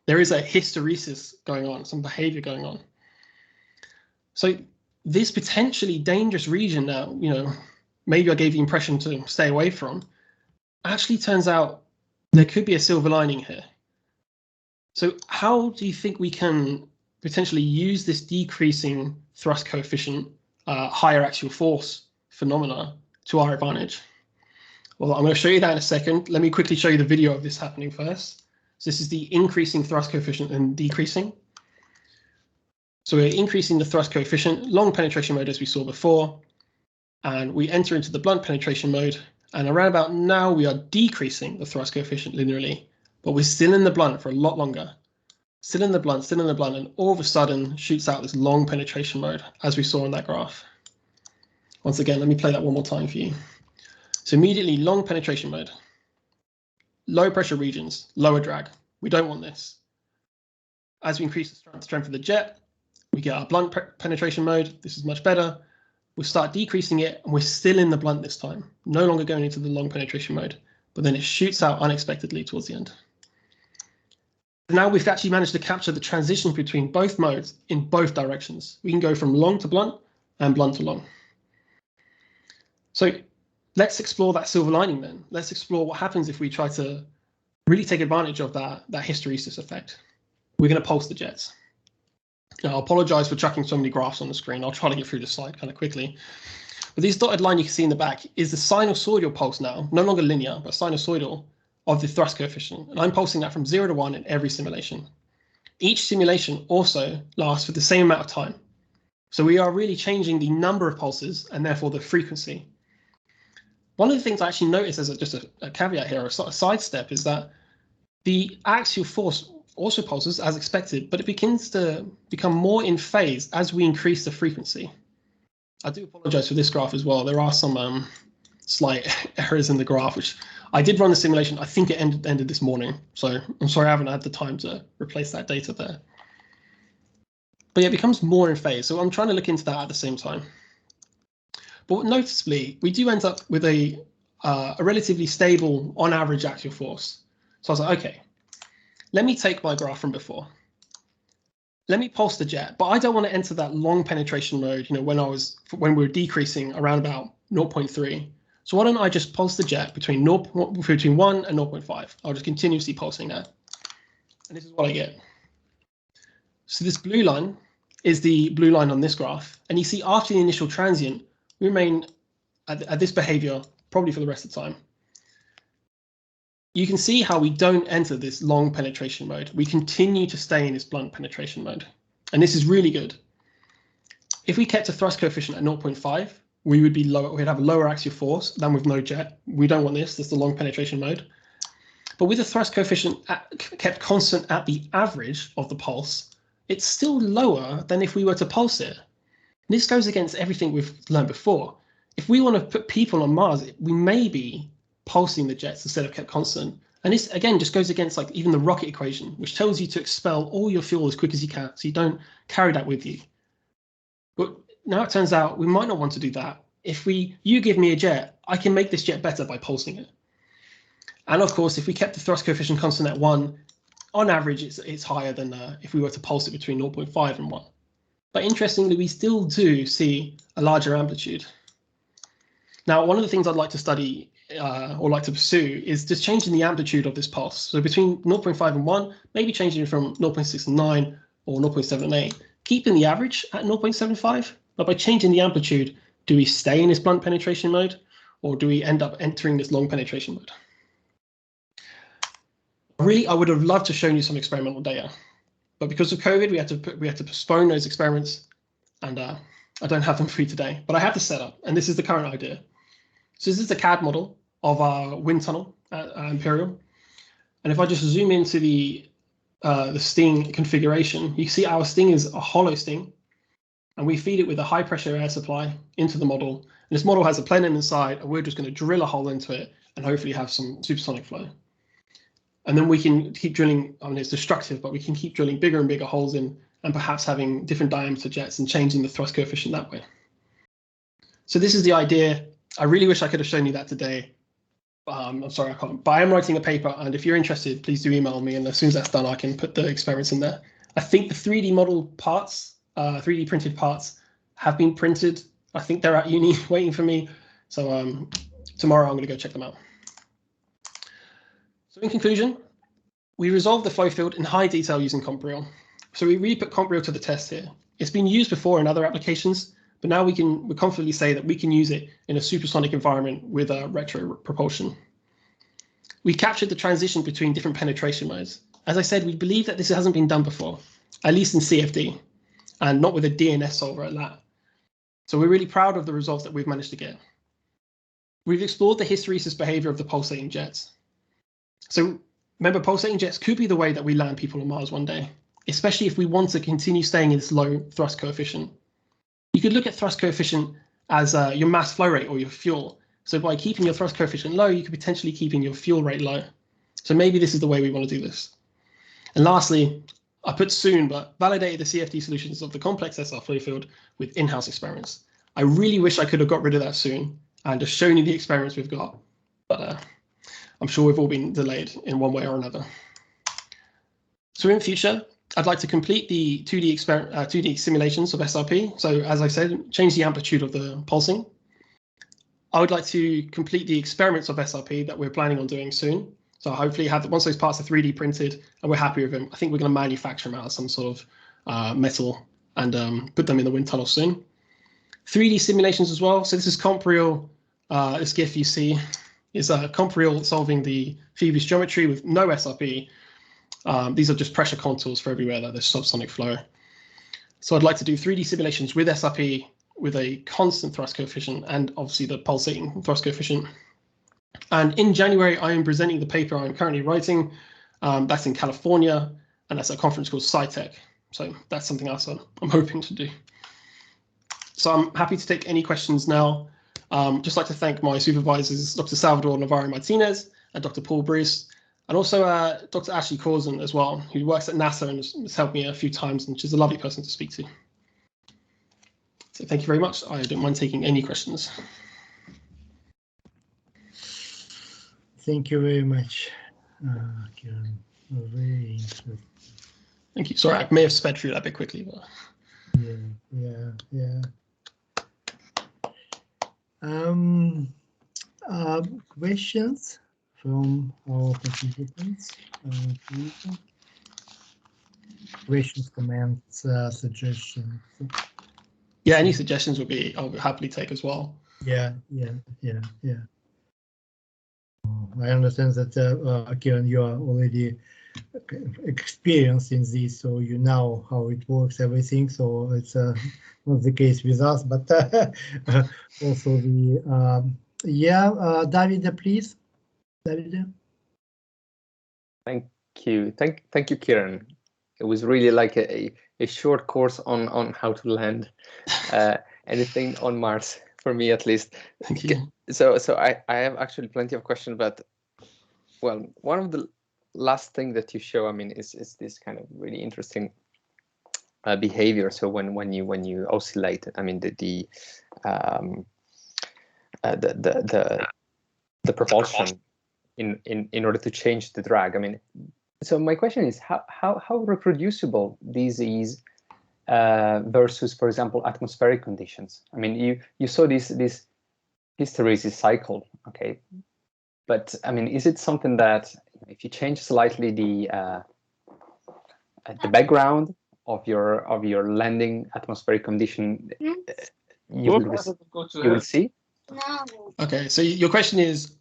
There is a hysteresis going on, some behavior going on. So this potentially dangerous region now, maybe I gave the impression to stay away from, actually turns out there could be a silver lining here. So how do you think we can potentially use this decreasing thrust coefficient, higher axial force phenomena to our advantage? Well, I'm going to show you that in a second. Let me quickly show you the video of this happening first. So this is the increasing thrust coefficient and decreasing. So we're increasing the thrust coefficient, long penetration mode as we saw before, and we enter into the blunt penetration mode. And around about now, we are decreasing the thrust coefficient linearly, but we're still in the blunt for a lot longer. Still in the blunt, and all of a sudden shoots out this long penetration mode, as we saw in that graph. Once again, let me play that one more time for you. So immediately, long penetration mode. Low pressure regions, lower drag. We don't want this. As we increase the strength of the jet, we get our blunt penetration mode. This is much better. We'll start decreasing it, and we're still in the blunt this time. No longer going into the long penetration mode, but then it shoots out unexpectedly towards the end. Now we've actually managed to capture the transition between both modes in both directions. We can go from long to blunt and blunt to long. So let's explore that silver lining then. Let's explore what happens if we try to really take advantage of that hysteresis effect. We're going to pulse the jets. Now, I apologize for chucking so many graphs on the screen. I'll try to get through this slide kind of quickly. But this dotted line you can see in the back is the sinusoidal pulse now, no longer linear, but sinusoidal of the thrust coefficient. And I'm pulsing that from 0 to 1 in every simulation. Each simulation also lasts for the same amount of time. So we are really changing the number of pulses and therefore the frequency. One of the things I actually noticed as just a caveat here, or a sidestep, is that the axial force also pulses as expected, but it begins to become more in phase as we increase the frequency. I do apologize for this graph as well. There are some slight errors in the graph, which I did run the simulation. I think it ended this morning. So I'm sorry I haven't had the time to replace that data there. But yeah, it becomes more in phase. So I'm trying to look into that at the same time. But noticeably, we do end up with a relatively stable, on average, axial force. So I was like, okay, let me take my graph from before. Let me pulse the jet, but I don't want to enter that long penetration mode, you know, when we were decreasing around about 0.3. So why don't I just pulse the jet between 1 and 0.5? I'll just continuously pulsing that. And this is what I get. So this blue line is the blue line on this graph. And you see after the initial transient, we remain at this behavior probably for the rest of the time. You can see how we don't enter this long penetration mode. We continue to stay in this blunt penetration mode. And this is really good. If we kept a thrust coefficient at 0.5, we would be lower. We'd have a lower axial force than with no jet. We don't want this. This is the long penetration mode. But with the thrust coefficient kept constant at the average of the pulse, it's still lower than if we were to pulse it. And this goes against everything we've learned before. If we want to put people on Mars, we may be pulsing the jets instead of kept constant. And this, again, just goes against like even the rocket equation, which tells you to expel all your fuel as quick as you can, so you don't carry that with you. But now it turns out we might not want to do that. If you give me a jet, I can make this jet better by pulsing it. And of course, if we kept the thrust coefficient constant at 1, on average, it's higher than if we were to pulse it between 0.5 and 1. But interestingly, we still do see a larger amplitude. Now, one of the things I'd like to study or like to pursue is just changing the amplitude of this pulse. So between 0.5 and 1, maybe changing it from 0.6 and 9 or 0.7 and 8, keeping the average at 0.75. But by changing the amplitude, do we stay in this blunt penetration mode, or do we end up entering this long penetration mode? Really, I would have loved to show you some experimental data, but because of COVID, we had to postpone those experiments, and I don't have them for you today. But I have the setup, and this is the current idea. So this is the CAD model of our wind tunnel at Imperial, and if I just zoom into the sting configuration, you see our sting is a hollow sting, and we feed it with a high pressure air supply into the model. And this model has a plenum inside, and we're just going to drill a hole into it and hopefully have some supersonic flow. And then we can keep drilling. I mean, it's destructive, but we can keep drilling bigger and bigger holes in, and perhaps having different diameter jets and changing the thrust coefficient that way. So this is the idea. I really wish I could have shown you that today. I'm sorry, I can't. But I am writing a paper, and if you're interested, please do email me. And as soon as that's done, I can put the experiments in there. I think the 3D model parts, 3D printed parts, have been printed. I think they're at uni waiting for me. So tomorrow I'm going to go check them out. So in conclusion, we resolved the flow field in high detail using Imperial. So we really put Imperial to the test here. It's been used before in other applications, but now we confidently say that we can use it in a supersonic environment with retro-propulsion. We captured the transition between different penetration modes. As I said, we believe that this hasn't been done before, at least in CFD, and not with a DNS solver at that. So we're really proud of the results that we've managed to get. We've explored the hysteresis behavior of the pulsating jets. So remember, pulsating jets could be the way that we land people on Mars one day, especially if we want to continue staying in this low thrust coefficient. You could look at thrust coefficient as your mass flow rate or your fuel. So by keeping your thrust coefficient low, you could potentially keeping your fuel rate low. So maybe this is the way we want to do this. And lastly, I put soon, but validated the CFD solutions of the complex SR flow field with in-house experiments. I really wish I could have got rid of that soon and just shown you the experiments we've got. But I'm sure we've all been delayed in one way or another. So in future, I'd like to complete the 2D simulations of SRP. So as I said, change the amplitude of the pulsing. I would like to complete the experiments of SRP that we're planning on doing soon. So hopefully once those parts are 3D printed and we're happy with them, I think we're going to manufacture them out of some sort of metal and put them in the wind tunnel soon. 3D simulations as well. So this is Imperial. This GIF you see is Imperial solving the Phoebus geometry with no SRP. These are just pressure contours for everywhere that there's subsonic flow. So I'd like to do 3D simulations with SRP with a constant thrust coefficient and obviously the pulsating thrust coefficient. And in January, I am presenting the paper I'm currently writing. That's in California. and that's a conference called SciTech. So that's something else I'm hoping to do. So I'm happy to take any questions now. Just like to thank my supervisors, Dr. Salvador Navarro Martinez and Dr. Paul Bruce, and also Dr. Ashley Corzin as well, who works at NASA and has helped me a few times, and she's a lovely person to speak to. So thank you very much. I don't mind taking any questions. Thank you very much, Kieran. Very interesting. Thank you. Sorry, I may have sped through that a bit quickly, but Yeah. Questions from our participants? Questions, comments, suggestions? yeah, any suggestions I'll happily take as well. Yeah. I understand that Kieran, you are already experienced in this, so you know how it works, everything. So it's not the case with us, but also the Davide, please. Davide. Thank you, Kieran. It was really like a short course on how to land anything on Mars, for me at least. Thank you. So I have actually plenty of questions, but well, one of the last thing that you show, I mean, is this kind of really interesting behavior. So when you oscillate, I mean, the propulsion in order to change the drag. I mean, so my question is how reproducible this is versus, for example, atmospheric conditions. I mean, you saw this hysteresis cycle, okay, but I mean, is it something that if you change slightly the background of your landing atmospheric condition, you will see? Okay, so your question is,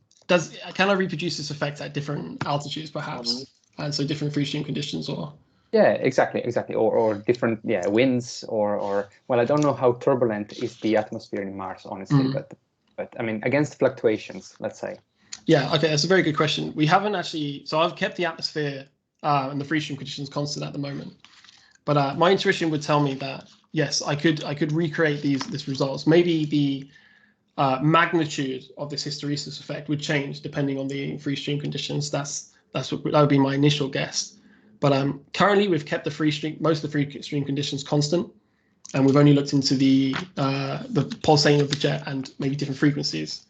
can I reproduce this effect at different altitudes, perhaps, and so different free stream conditions, or? Yeah, exactly, or different winds, or well, I don't know how turbulent is the atmosphere in Mars, honestly, but I mean, against fluctuations, let's say. Yeah, okay, that's a very good question. We haven't actually, so I've kept the atmosphere and the free stream conditions constant at the moment, but my intuition would tell me that yes, I could recreate these results. Maybe the magnitude of this hysteresis effect would change depending on the free stream conditions. That would be my initial guess. But currently, we've kept most of the free stream conditions constant, and we've only looked into the pulsating of the jet and maybe different frequencies.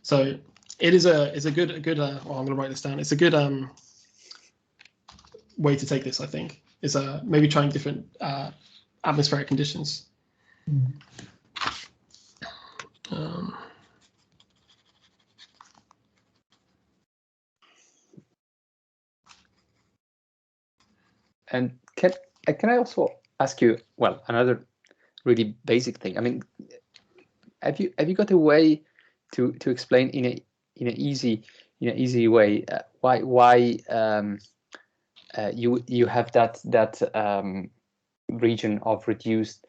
So it is a good. I'm going to write this down. It's a good way to take this. I think is maybe trying different atmospheric conditions. And can I also ask you, well, another really basic thing? I mean, have you got a way to explain in an easy way why you have that region of reduced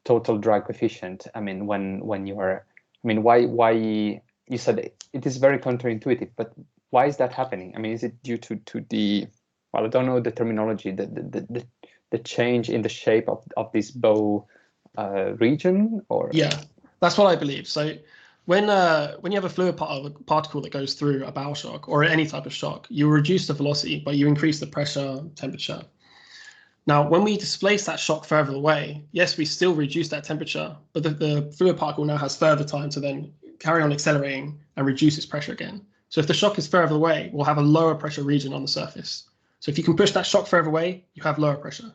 total drag coefficient? I mean, when you are, I mean, why you said it is very counterintuitive, but why is that happening? I mean, is it due to the, well, I don't know the terminology, the change in the shape of this bow region, or? Yeah, that's what I believe. So when you have a fluid particle that goes through a bow shock or any type of shock, you reduce the velocity, but you increase the pressure, temperature. Now, when we displace that shock further away, yes, we still reduce that temperature, but the fluid particle now has further time to then carry on accelerating and reduce its pressure again. So if the shock is further away, we'll have a lower pressure region on the surface. So if you can push that shock further away, you have lower pressure.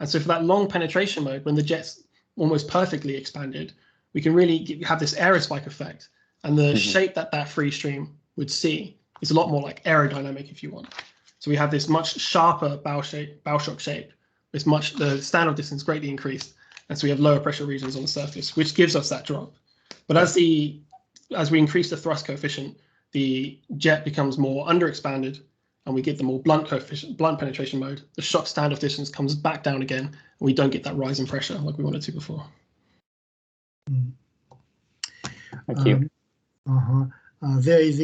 And so for that long penetration mode, when the jet's almost perfectly expanded, we can really have this aerospike effect. And the shape that free stream would see is a lot more like aerodynamic, if you want. So we have this much sharper bow shock shape. The standoff distance greatly increased. And so we have lower pressure regions on the surface, which gives us that drop. But as we increase the thrust coefficient, the jet becomes more underexpanded, and we get the more blunt penetration mode. The shock standoff distance comes back down again, and we don't get that rise in pressure like we wanted to before. Thank you. There is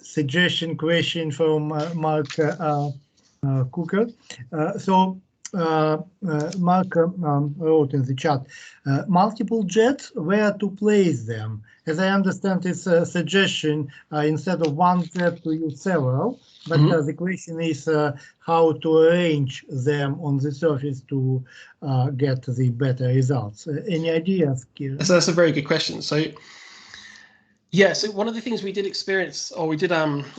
suggestion question from Mark Cooker. Mark wrote in the chat, multiple jets, where to place them? As I understand, it's a suggestion instead of one jet to use several, but the question is how to arrange them on the surface to get the better results. Any ideas, Kieran? So that's a very good question. So yeah, so one of the things we did experience, or we did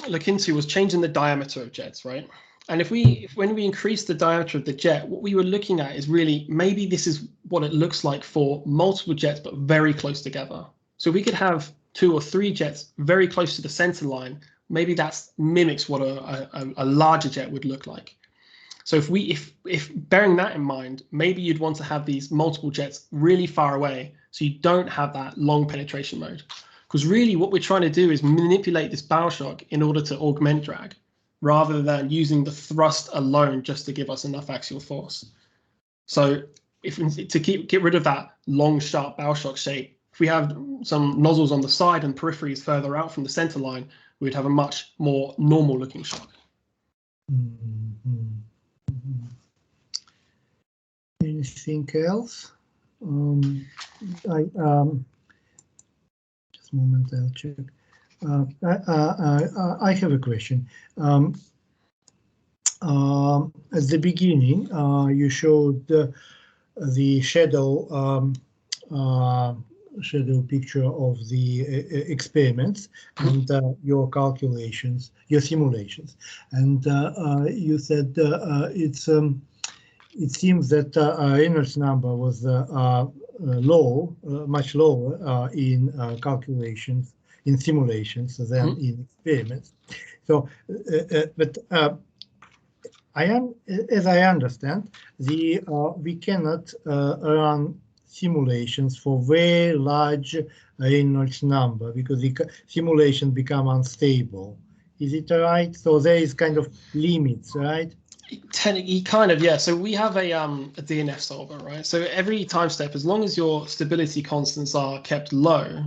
look into, was changing the diameter of jets, right? And when we increase the diameter of the jet, what we were looking at is really maybe this is what it looks like for multiple jets, but very close together. So we could have 2 or 3 jets very close to the center line. Maybe that mimics what a larger jet would look like. So if bearing that in mind, maybe you'd want to have these multiple jets really far away, so you don't have that long penetration mode. Because really what we're trying to do is manipulate this bow shock in order to augment drag, rather than using the thrust alone just to give us enough axial force. So to get rid of that long, sharp bow shock shape, if we have some nozzles on the side and peripheries further out from the center line, we'd have a much more normal looking shock. Anything else? Just a moment, I'll check. I have a question. At the beginning, you showed the shadow picture of the experiments and your calculations, your simulations, and you said it seems that Reynolds number was much lower in calculations, in simulations than in experiments. So, but as I understand, we cannot run simulations for very large Reynolds number because the simulation become unstable. Is it right? So there is kind of limits, right? Kind of, yeah. So we have a DNF solver, right? So every time step, as long as your stability constants are kept low,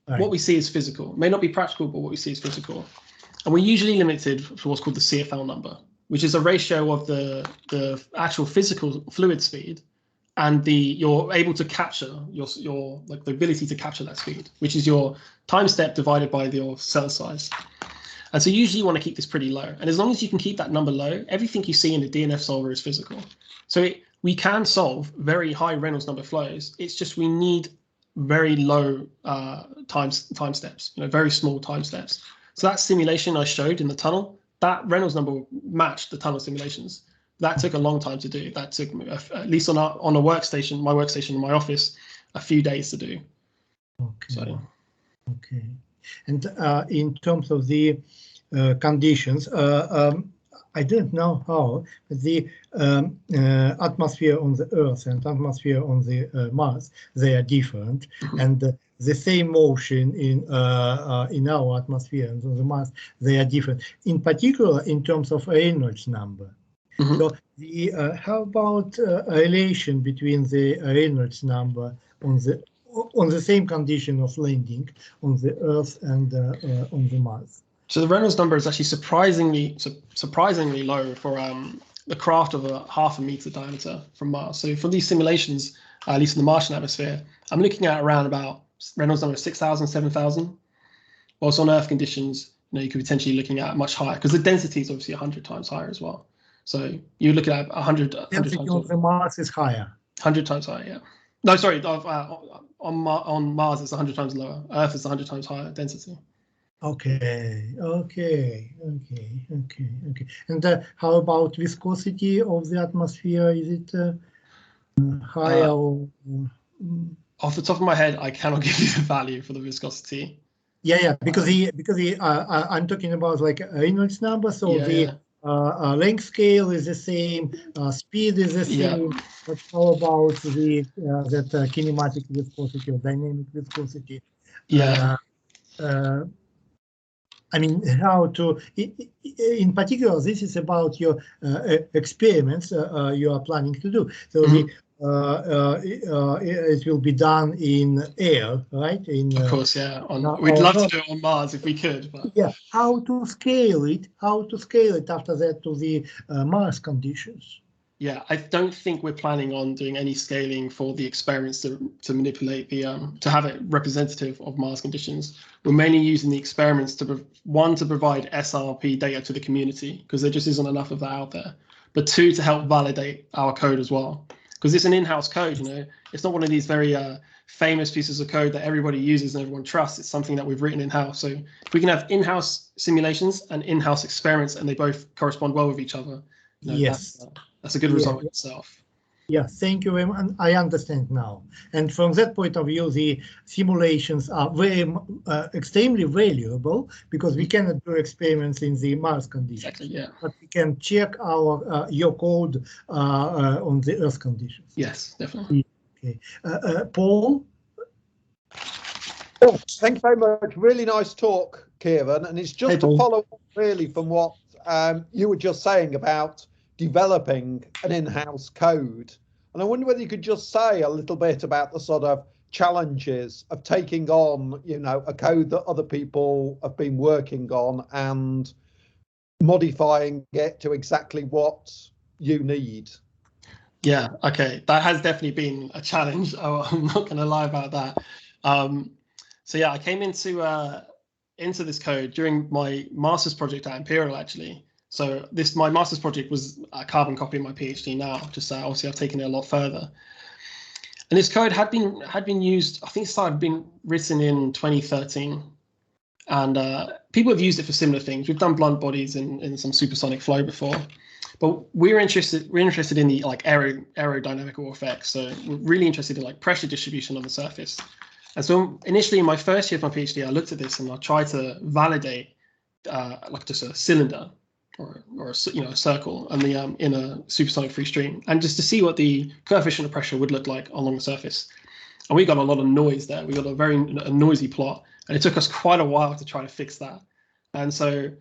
right, what we see is physical. It may not be practical, but what we see is physical. And we're usually limited to what's called the CFL number, which is a ratio of the actual physical fluid speed and you're able to capture your like the ability to capture that speed, which is your time step divided by your cell size. And so usually you want to keep this pretty low. And as long as you can keep that number low, everything you see in the DNF solver is physical. So we can solve very high Reynolds number flows. It's just we need very low time steps, very small time steps. So that simulation I showed in the tunnel, that Reynolds number matched the tunnel simulations. That took a long time to do. That took at least on a workstation, my workstation in my office, a few days to do. Okay. So. Okay. And in terms of the conditions, I don't know how, but the atmosphere on the Earth and atmosphere on the Mars, they are different, and the same motion in our atmosphere and on the Mars, they are different. In particular, in terms of Reynolds number. So how about relation between the Reynolds number on the same condition of landing on the Earth and on the Mars? So the Reynolds number is actually surprisingly low for the craft of a 0.5 meter diameter from Mars. So for these simulations, at least in the Martian atmosphere, I'm looking at around about Reynolds number 6,000, 7,000. Whilst on Earth conditions, you could potentially be looking at much higher because the density is obviously 100 times higher as well. So you're looking at 100 density times. On the Mars is higher. 100 times higher, yeah. No, sorry. On Mars, it's 100 times lower. Earth is 100 times higher density. Okay. And how about viscosity of the atmosphere? Is it higher? Off the top of my head, I cannot give you the value for the viscosity. Yeah, because I'm talking about like Reynolds number, so the length scale is the same, speed is the same. Yeah. But how about the that kinematic viscosity or dynamic viscosity? Yeah. I mean, how to, in particular, this is about your experiments you are planning to do. So it will be done in air, right? Of course, yeah. We'd or love not. to do it on Mars if we could, but Yeah, how to scale it? How to scale it after that to the Mars conditions? yeah, I don't think we're planning on doing any scaling for the experiments to manipulate the to have it representative of Mars conditions. We're mainly using the experiments to provide SRP data to the community, because there just isn't enough of that out there. But two, to help validate our code as well, because it's an in-house code. It's not one of these very famous pieces of code that everybody uses and everyone trusts. It's something that we've written in-house. So if we can have in-house simulations and in-house experiments, and they both correspond well with each other, Yes. that's a good result in itself. Yeah, thank you very much. I understand now. And from that point of view, the simulations are very extremely valuable, because we cannot do experiments in the Mars conditions. Exactly, yeah. But we can check your code on the Earth conditions. Yes, definitely. Okay, Paul. Oh, thank you very much. Really nice talk, Kieran. And it's just to follow up really from what you were just saying about developing an in-house code. And I wonder whether you could just say a little bit about the sort of challenges of taking on, a code that other people have been working on and modifying it to exactly what you need. Yeah, okay. That has definitely been a challenge. I'm not going to lie about that. So yeah, I came into this code during my master's project at Imperial, actually. So my master's project was a carbon copy of my PhD now, just obviously I've taken it a lot further. And this code had been used, I think it started being written in 2013. And people have used it for similar things. We've done blunt bodies in some supersonic flow before. But we're interested in the aerodynamical effects. So we're really interested in pressure distribution on the surface. And so initially in my first year of my PhD, I looked at this and I tried to validate just a cylinder or a circle and in a supersonic free stream, and just to see what the coefficient of pressure would look like along the surface. And we got a lot of noise there. We got a noisy plot, and it took us quite a while to try to fix that. And so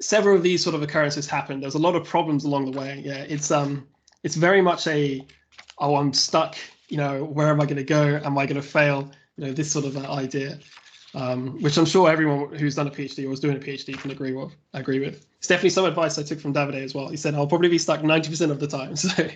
several of these sort of occurrences happened. There's a lot of problems along the way. Yeah, it's very much I'm stuck. Where am I going to go? Am I going to fail? This sort of idea, which I'm sure everyone who's done a PhD or is doing a PhD can agree with. It's definitely some advice I took from Davide as well. He said I'll probably be stuck 90% of the time. So,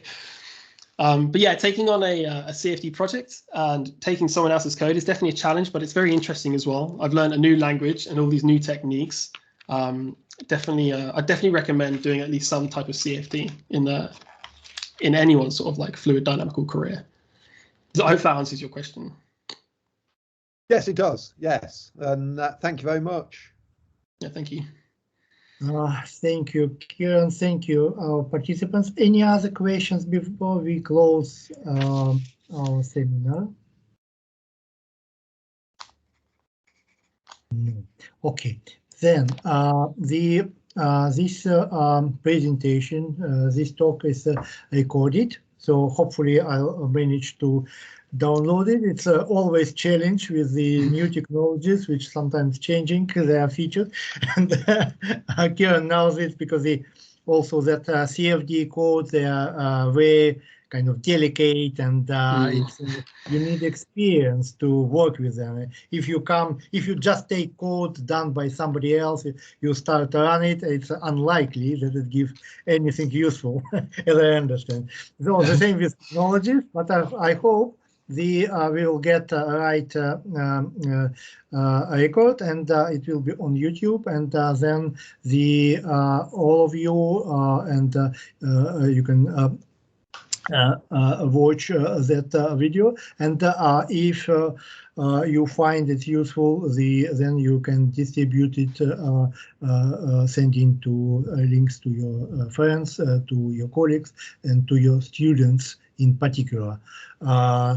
but yeah, taking on a CFD project and taking someone else's code is definitely a challenge, but it's very interesting as well. I've learned a new language and all these new techniques. I definitely recommend doing at least some type of CFD in anyone's sort of fluid dynamical career. I hope that answers your question. Yes, it does. Yes, and thank you very much. Yeah, thank you. Thank you, Kieran. Thank you, our participants. Any other questions before we close our seminar? No. Okay, then this presentation, this talk is recorded, so hopefully I'll manage to download it. It's always challenge with the new technologies, which sometimes changing their features. And Kieran knows it because also that CFD codes, they are very kind of delicate, and you need experience to work with them. If you just take code done by somebody else, you start to run it, it's unlikely that it gives anything useful, as I understand. So the same with technologies, but I hope we will get right record, and it will be on YouTube, and then all of you and you can watch that video, and if you find it useful, then you can distribute it, sending to links to your friends, to your colleagues, and to your students in particular.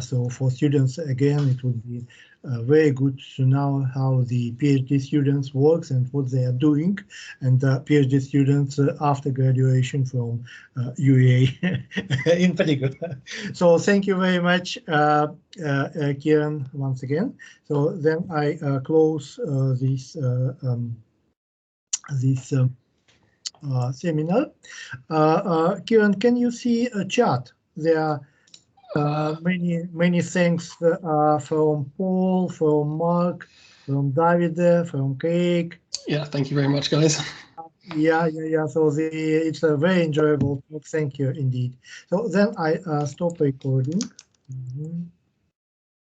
So for students, again, it would be very good to know how the PhD students works and what they are doing, and PhD students after graduation from UEA in particular. So thank you very much, Kieran, once again. So then I close this seminar. Kieran, can you see a chat? There Many thanks from Paul, from Mark, from Davide, from Craig. Yeah, thank you very much, guys. Yeah. So it's a very enjoyable talk. Thank you indeed. So then I stop recording.